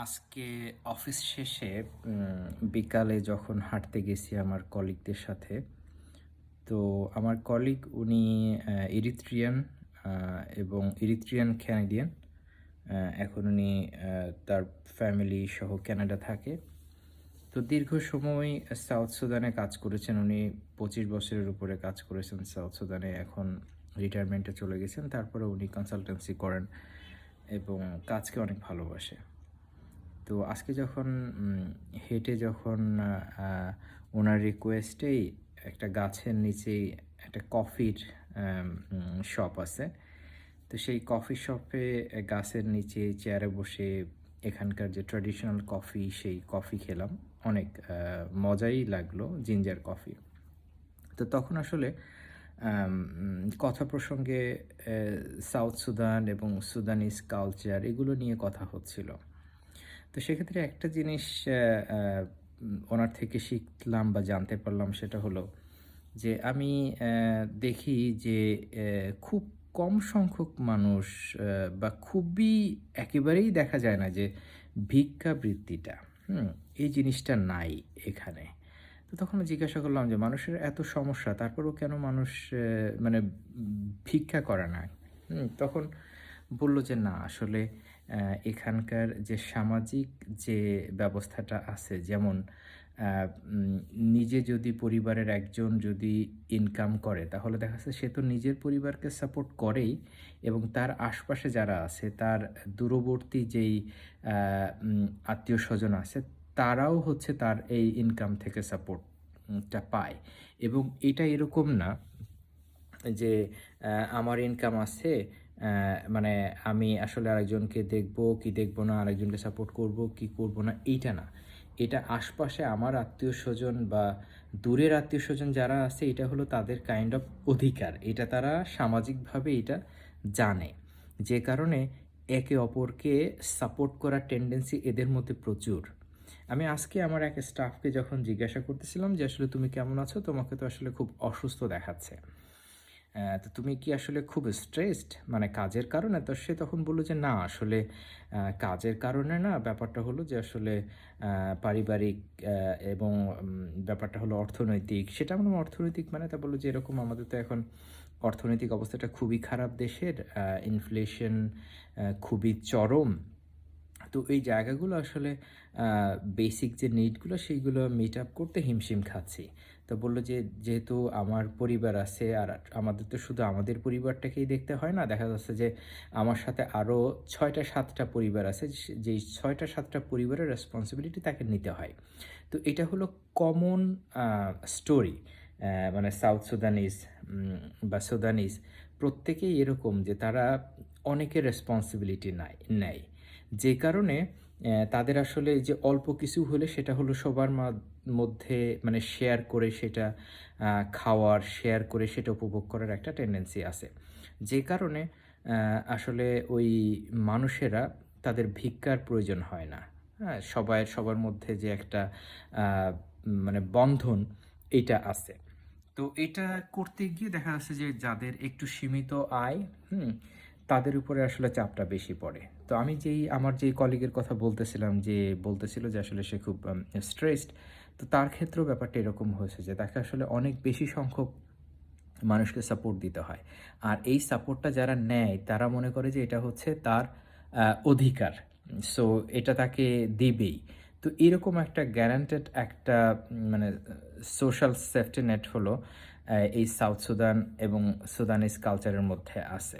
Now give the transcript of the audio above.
আজকে অফিস শেষে বিকালে যখন হাঁটতে গেছি আমার কলিগদের সাথে, তো আমার কলিগ উনি ইরিত্রিয়ান এবং ইরিত্রিয়ান ক্যানাডিয়ান। এখন উনি তার ফ্যামিলি সহ কানাডা থাকে। তো দীর্ঘ সময় সাউথ সুদানে কাজ করেছেন উনি। ২৫ বছরের উপরে কাজ করেছেন সাউথ সুদানে। এখন রিটায়ারমেন্টে চলে গেছেন। তারপরে উনি কনসালটেন্সি করেন এবং কাজকে অনেক ভালোবাসে। তো আজকে যখন হেঁটে যখন ওনার রিকোয়েস্টেই একটা গাছের নিচেই একটা কফির শপ আছে। তো সেই কফি শপে গাছের নিচে চেয়ারে বসে এখানকার যে ট্র্যাডিশনাল কফি, সেই কফি খেলাম। অনেক মজাই লাগলো, জিঞ্জার কফি। তো তখন আসলে কথা প্রসঙ্গে সাউথ সুদান এবং সুদানিজ কালচার এগুলো নিয়ে কথা হচ্ছিল। তো সেক্ষেত্রে একটা জিনিস ওনার থেকে শিখলাম বা জানতে পারলাম, সেটা হলো যে আমি দেখি যে খুব কম সংখ্যক মানুষ বা খুবই একেবারেই দেখা যায় না যে ভিক্ষাবৃত্তিটা, এই জিনিসটা নাই এখানে। তো তখন জিজ্ঞাসা করলাম যে মানুষের এত সমস্যা, তারপরেও কেন মানুষ মানে ভিক্ষা করে না? তখন বলল যে না, আসলে এখানকার যে সামাজিক যে ব্যবস্থাটা আছে, যেমন নিজে যদি পরিবারের একজন যদি ইনকাম করে, তাহলে দেখা যাচ্ছে সে তো নিজের পরিবারকে সাপোর্ট করেই, এবং তার আশপাশে যারা আছে, তার দূরবর্তী যেই আত্মীয়স্বজন আছে, তারাও হচ্ছে তার এই ইনকাম থেকে সাপোর্টটা পায়। এবং এটা এরকম না যে আমার ইনকাম আছে, মানে আমি আসলে আরেকজনকে দেখবো কি দেখবো না, আরেকজনকে সাপোর্ট করব কি করব না, এইটা না। এটা আশপাশে আমার আত্মীয়স্বজন বা দূরের আত্মীয়স্বজন যারা আছে, এটা হলো তাদের কাইন্ড অফ অধিকার। এটা তারা সামাজিকভাবে এটা জানে। যে কারণে একে অপরকে সাপোর্ট করার টেন্ডেন্সি এদের মধ্যে প্রচুর। আমি আজকে আমার এক স্টাফকে যখন জিজ্ঞাসা করতেছিলাম যে আসলে তুমি কেমন আছো, তোমাকে তো আসলে খুব অসুস্থ দেখাচ্ছে, তো তুমি কি আসলে খুব স্ট্রেসড মানে কাজের কারণে? তো সে তখন বলল যে না, আসলে কাজের কারণে না, ব্যাপারটা হলো যে আসলে পারিবারিক এবং ব্যাপারটা হলো অর্থনৈতিক। সেটা আমরা অর্থনৈতিক মানে, তা বললো যে এরকম আমাদের তো এখন অর্থনৈতিক অবস্থাটা খুবই খারাপ দেশের, ইনফ্লেশন খুবই চরম। তো এই জায়গাগুলো আসলে বেসিক যে নিডগুলো সেইগুলো মিট আপ করতে হিমশিম খাচ্ছি। তো বলল যে যেহেতু আমার পরিবার আছে, আর আমাদের তো শুধু আমাদের পরিবারটাকেই দেখতে হয় না, দেখা যাচ্ছে যে আমার সাথে আরও ৬টা ৭টা পরিবার আছে, যেই ৬টা ৭টা পরিবারের রেসপন্সিবিলিটি তাকে নিতে হয়। তো এটা হলো কমন স্টোরি। মানে সাউথ সুদানিজ বা সুদানিজ প্রত্যেকেই এরকম যে তারা অনেকের রেসপন্সিবিলিটি নেয়। যে কারণে তাদের আসলে এই যে অল্প কিছু হলে সেটা হলো সবার মধ্যে মানে শেয়ার করে সেটা খাওয়ার, শেয়ার করে সেটা উপভোগ করার একটা টেন্ডেন্সি আছে। যে কারণে আসলে ওই মানুষেরা তাদের ভিক্ষার প্রয়োজন হয় না। হ্যাঁ? সবার মধ্যে যে একটা আ মানে বন্ধন, এইটা আছে। তো এটা করতে গিয়ে দেখা যাচ্ছে যে যাদের একটু সীমিত আয়, হুম? তাদের উপরে আসলে চাপটা বেশি পড়ে। তো আমি আমার যেই কলিগের কথা বলতেছিলাম, যে বলতেছিল যে আসলে সে খুব স্ট্রেসড। তো তার ক্ষেত্রেও ব্যাপারটা এরকম হয়েছে যে তাকে আসলে অনেক বেশি সংখ্যক মানুষকে সাপোর্ট দিতে হয়। আর এই সাপোর্টটা যারা নেয় তারা মনে করে যে এটা হচ্ছে তার অধিকার। সো এটা তাকে দিবেই। তো এরকম একটা গ্যারান্টেড একটা মানে সোশ্যাল সেফটি নেট হলো এই সাউথ সুদান এবং সুদানিজ কালচারের মধ্যে আছে।